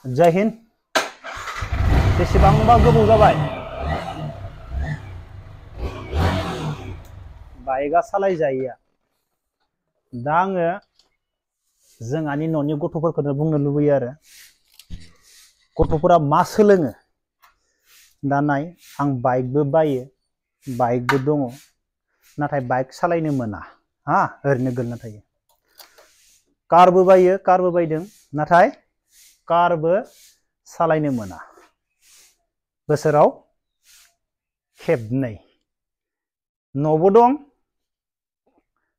जय हिन्द बेसेबांबा गोबाव जाबाय बाइकआ सालाय जायैया दा आङो जोंहानि न'नि गथ'फोरखौनो बुंनो लुबैयो आरो गथ'फोरा मा सोलोङो दा नाय आं बाइकबो बायो बाइकबो दङ नाथाय बाइक सालायनो मोना हा ओरैनो गोलैना थायो कारबो बायो कारबो बायदों नाथाय कारबो सालायनो मोना बोसोराव खेबनै न'बो दं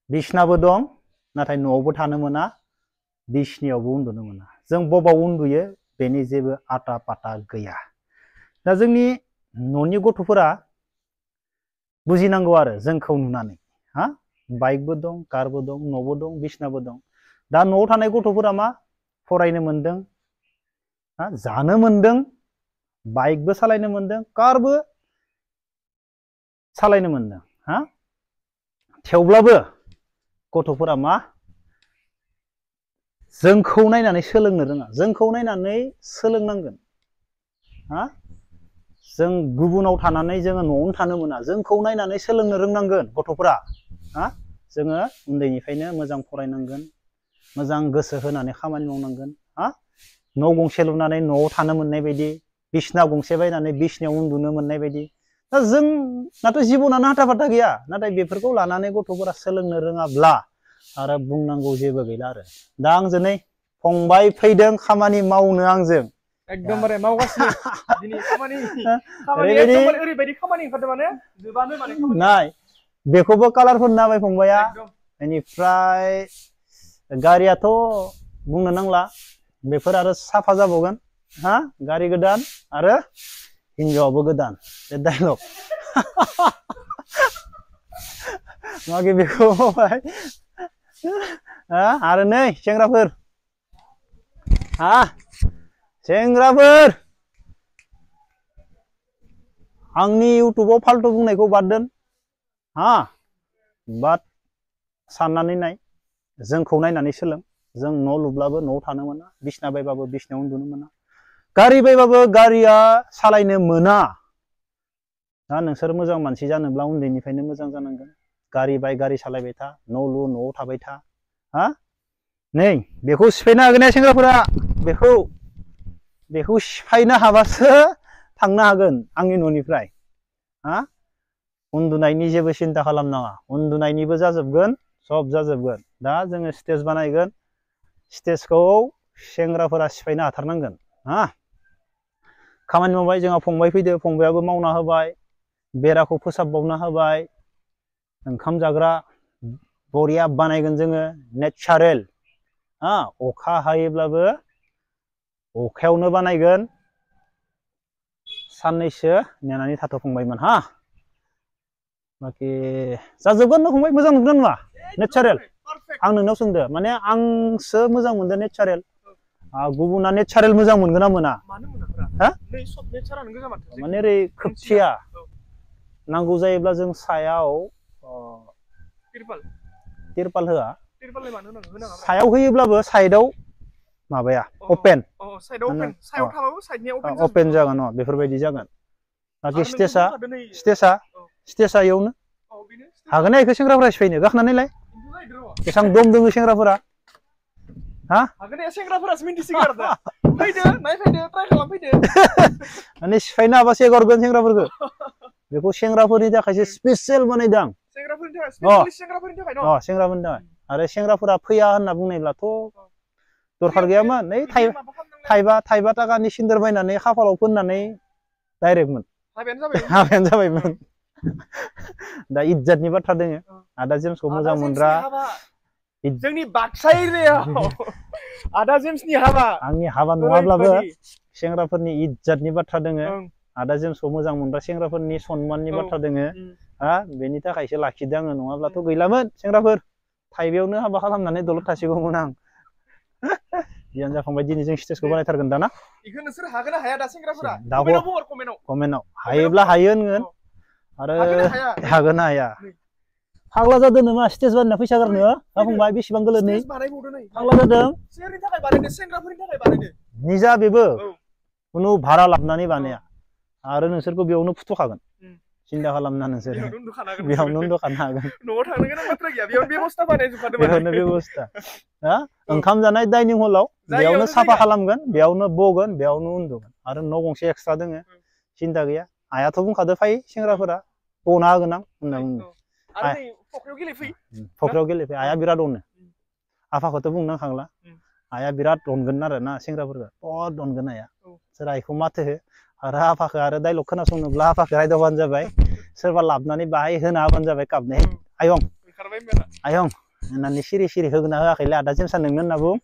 बिसनाबो दं नाथाय न'आवबो थानो मोना बिसनायावबो उन्दुनो मोना जों बबाव उन्दुयो बेनि जेबो आटा पाटा गैया दा जोंनि न'नि गथ'फोरा बुजिनांगौ आरो जोंखौ नुनानै हा बाइकबो दं कारबो दं न'बो दं बिसनाबो दं दा न'आव थानाय गथ'फोरा मा फरायनो मोनदों हा जानो मोनदों बाइकबो सालायनो मोनदों कारबो सालायनो मोनदों हा थेवब्लाबो गथ'फोरा मा जोंखौ नायनानै सोलोंनो रोङा जोंखौ नायनानै सोलोंनांगोन हा जों गुबुनाव थानानै जोङो न'आवनो थानो मोना जोंखौ नायनानै सोलोंनो रोंनांगोन गथ'फोरा हा जोङो उन्दैनिफ्रायनो मोजां फरायनांगोन मोजां गोसो होनानै खामानि मावनांगोन हा न' गंसे लुनानै न'आव थानो मोननाय बायदि बिसना गंसे बायनानै बिसनायाव उन्दुनो मोननाय बायदि दा जोंनाथ' जिबनानो हाथा फाथा गैया नाथाय बेफोरखौ लानानै गथ'फोरा सोलोंनो रोङाब्ला आरो बुंनांगौ जेबो गैला आरो दा आंजों नै फंबाय फैदों खामानि मावनो आंजों एकदमबारे मावगासिनो दिनै खामानि ओरैबायदि खामानि ओंखारदों माने जोबानो माने खामानि नाय बेखौबो कालारफोर नाबाय फंबाया बेनिफ्राय गारियाथ' बुंनो नांला बेफोर आरो साफा जाबावगोन हा गारि गोदान आरो हिनजावाबो गोदान बे डायलग मागे बेखौ मावबाय आरो नै सेंग्राफोर हा सेंग्राफोर आंनि इउटुबाव फाल्टु बुंनायखौ बाद दोन हा बाद साननानै नाय जोंखौ नायनानै सोलों जों न' लुब्लाबो न'आव थानो मोना बिसना बायबाबो बिसनायाव उन्दुनो मोना गारि बायबाबो गारिया सालायनो मोना दा नोंसोर मोजां मानसि जानोब्ला उन्दैनिफ्रायनो मोजां जानांगोन गारि बाय गारि सालायबाय था न' लु न'आव थाबाय था हा नै बेखौ सिफायनो हागोन ना सेंग्राफोरा बेखौ सिफायनो हाबासो थांनो हागोन आंनि न'निफ्राय हा उन्दुनायनि जेबो सिन्था खालामनाङा उन्दुनायनिबो जाजोबगोन सब जाजोबगोन दा जोङो स्टेज बानायगोन स्टेजखौ सेंग्राफोरा सिफायनो हाथारनांगोन हा खामानि मावबाय जोंहा फंबाय फैदो फंबायाबो मावना होबाय बेराखौ फोसाबबावना होबाय ओंखाम जाग्रा बरिया बानायगोन जोङो नेचारेल हा अखा हायोब्लाबो अखायावनो बानायगोन साननैसो नेनानै थाथ'फंबायमोन हा बाखि जाजोबगोन न' फंबाय मोजां नुदों नङा नेचारेल आं नोंनाव सोंदो माने आंसो मोजां मोनदों नेचारेल गुबुना नेचारेल मोजां मोनगोन ना मोना माने ओरै खोबथिया नांगौ जायोब्ला जों सायाव तिरपाल होआ सायाव होयोब्लाबो साइडआव माबाया अपेन अपेन जागोन न बेफोरबायदि जागोन बाखि स्टेजआ इयावनो हागोन ना बेखौ सेंग्राफोरा सिफायनो गाखोनानैलाय बेसेबां दम दोङो सेंग्राफोरा हा सेंग्राफोरासो मिन्थिसिगोन आरो दा फैदो नायफैदो ट्राइ खालामफैदो माने सिफायनो हाबासो एगारगोन सेंग्राफोरखौ बेखौ सेंग्राफोरनि थाखायसो स्पेसियेल बानायदों सेंग्राफोरनि थाखाय आरो सेंग्राफोरा फैया होनना बुंनायब्लाथ' दरखार गैयामोन नै थाइबा थाखानि सिन्दार बायनानै खाफालाव फोननानै डाइरेक्टमोन हाबायानो जाबायमोन दा इज्जतनि बाथ्रा दोङो आदा जेम्सखौ मोजां मोनग्रा जोंनि बाक्सा एरियायाव आदा जेम्सनि हाबा आंनि हाबा नङाब्लाबो सेंग्राफोरनि इज्जतनि बाथ्रा दोङो आदा जेम्सखौ मोजां मोनग्रा सेंग्राफोरनि सनमाननि बाथ्रा दोङो हा बेनि थाखायसो लाखिदों आङो नङाब्लाथ' गैलामोन सेंग्राफोर थाइबायावनो हाबा खालामनानै दलद थासिगौमोन आं जियानो जाफांबाय दिनै जों स्टेजखौ बानायथारगोन दाना बेखौ नोंसोर हागोन ना हाया दा सेंग्राफोरा कमेन्टआव हायोब्ला हायो होनगोन आरो हागोन ना हाया फाग्ला जादों नामा स्टेज बानायना फैसा गारनो फंबाय बेसेबां गोलोनै फाग्ला जादों निजा बेबो औ खुनु भारा लाबनानै बानाया आरो नोंसोरखौ बेयावनो फुथ'खागोन सिन्था खालामना नोंसोर बेयावनो उन्दुखानांगोन बेयावनो उन्दुखानो हागोन न'आव थांनो गोनां बाथ्रा गैया बेयावनो बेबस्था बानायजोबखादो बेयावनो बेबस्था हा ओंखाम जानाय डाइनिं हलाव बेयावनो साफा जायगा खालामगोन बेयावनो बगोन बेयावनो उन्दुगोन आरो न' गंसे एक्सट्रा दोङो सिन्था गैया आइयाथ' बुंखादो फै सेंग्राफोरा बना होगोन आं होनना बुंदों आरो नै फख्रियाव गेलेफै फख्रियाव गेलेफै आइया बिराद अनो आफाखौथ' बुंनांखांला आइया बिराद अनगोन आरो ना सेंग्राफोरखौ बहुद अनगोन आइया सोर आइखौ माथो हो आरो आफाखौ आरो डाइलग खोनासंनोब्ला आफाखौ रायदावबानो जाबाय सोरबा लाबनानै बाहाय होना होबानो जाबाय कापनै आयं आयं होननानै सिरि सिरि होगोना होआखैलै आदा जेमसा नोंनो होनना बुं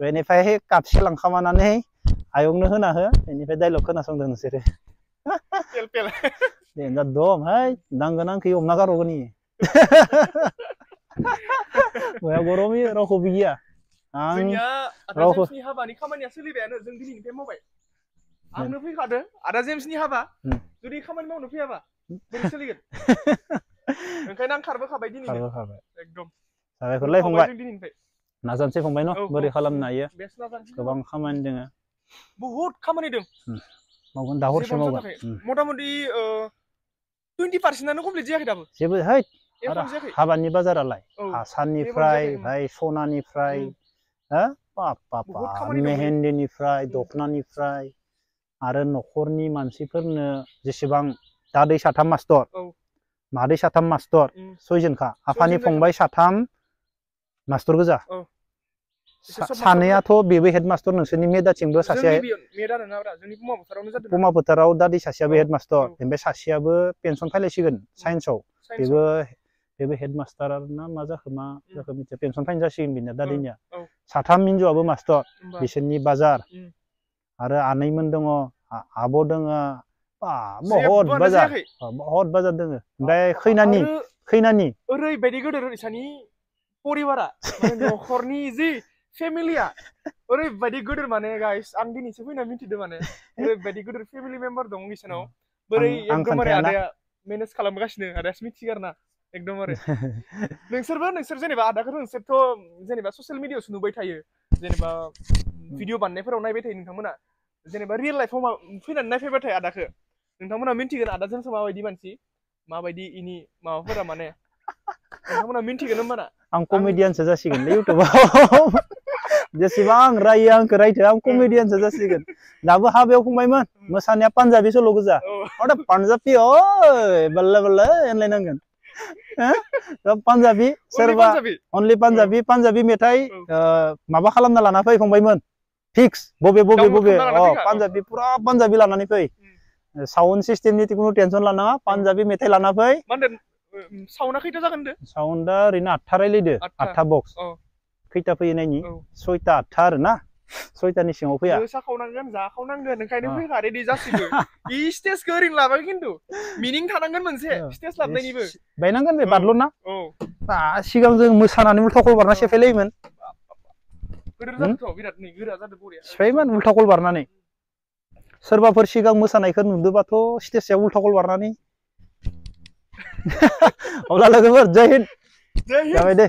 बेनिफ्राय कापसे लांखामानानै आयंनो होना हो बेनिफ्राय डाइलग खोनासंदों नोंसोरो देन्जार दं है नांगोन आंखौ हमना गारहरगोन इयो बया गरमि रावखौबो गिया आं जोंनिया आदा रावखौ जेम्सनि हाबानि खामानिया सोलिबायानो जों दिनैनिफ्राय मावबाय आंनो फैखादो आदा जेम्सनि हाबा जुदि खामानि मावनो फैयाबा बोरै सोलिगोन ओंखायनो आं खारबोखाबाय दिनैनो एकदम साबायखरलाय फंबाय जों दिनैनिफ्राय नाजानोसै फंबाय न' बोरै खालामनो हायो बेस्ट नाजानोसै गोबां खामानि दोङो बहुद खामानि दं मावगोन दा हरसे मावगोन मथा मथि 20% कमप्लिट जायाखै दाबो जेबो है आरो जायाखै हाबानि बाजारालाय औ आसाननिफ्राय भाय सनानिफ्राय हो बाप बाप बहुद खामानि दंबायो मेहेन्दिनिफ्राय दखनानिफ्राय आरो न'खरनि मानसिफोरनो जेसेबां दादै साथाम मास्टर मादै साथाम मास्टर सयजनखा आफानि फंबाय साथाम मास्टर गोजा सानैयाथ' बेबो हेड मास्टर नोंसोरनि मेदाथिंबो सासे पुमा फोथाराव दादै सासेयाबो हेड मास्टर ओमफ्राय सासेयाबो पेन्सन फायलायसिगोन साइन्सआव बेबो हेड मास्टार ना मा जाखो मिथिया पेन्सन फाइन जासिगोन बिनिया दादैनिया साथाम हिनजावाबो मास्टर बिसोरनि बाजार आरो आनैमोन दङ आब' दङ बहुत बाजार दङ ओमफ्राय खैनानि ओरैबायदि गोदोर इसानि परिबारा माने न'खरनि जि फेमिलिया ओरैबायदि गोदोर माने गाइस आं दिनैसो फैना मिथिदों माने ओरैबायदि गोदोर फेमिलि मेम्बार दं बिसोरनाव बोरै एकदमबारे आदाया मेनेज खालामगासिनो आदायासो मिथियो आरो ना एकदमबारे नोंसोर जेनेबा आदाखौ नोंसोरथ' जेनेबा ससियेल मिडियायावसो नुबाय थायो जेनेबा भिडिअ बानायनायफोराव नायबाय थायो नोंथांमोना जेनेबा रियेल लाइफआव फैनानै नायफैबाथाय आदाखौ नोंथांमोना मिन्थिगोन आदा जोंसो माबायदि मानसि माबायदि इनि माबाफोरा माने नोंथांमोना मिन्थिगोन होमबाना आं कमेडियानसो जासिगोनलै इउटुबाव जेसेबां रायो आंखौ रायथो आं कमेडियानसो जासिगोन दाबो हाबायाव फंबायमोन मोसानाया पान्जाबि सल' गोजा अरे पान्जाबि ओइ बल्ले बल्ले होनलायनांगोन पान्जाबि सोरबा अनलि पान्जाबि मेथाइ माबा खालामना लाना फै फंबायमोन फिक्स बबे पान्जाबि पुरा पान्जाबि लानानै फै साउन्ड सिस्टेमनि जिखुनु टेनसन लानाङा पान्जाबि मेथाइ लाना फै साउन्डआ खैथा जागोन दे साउन्डआ ओरैनो 8था रायलायदो 8था बक्स खैथा फैयो नायनि 6ता 8था आरो ना 6तानि सिङाव फैया मोसाखावनांगोन जाखावनांगोन ओंखायनो फैखा रेडि जासिगो इ स्टेजखौ ओरैनो लाबाय खिन्थु मिनिं थानांगोन मोनसे स्टेज लाबनायनिबो बायनांगोन बे बारल'ना सिगां जों मोसानानै उल्था कल बारना सेफायलायोमोन गोदोर जादोंथ' बिराद नै गोरा जादों बरिया सिफायोमोन उल्था कल बारनानै सोरबाफोर सिगां मोसानायखौ नुदोबाथ' स्टेजआव उल्था कल बारनानै अब्ला लोगोफोर जय हिन्द जाबाय दे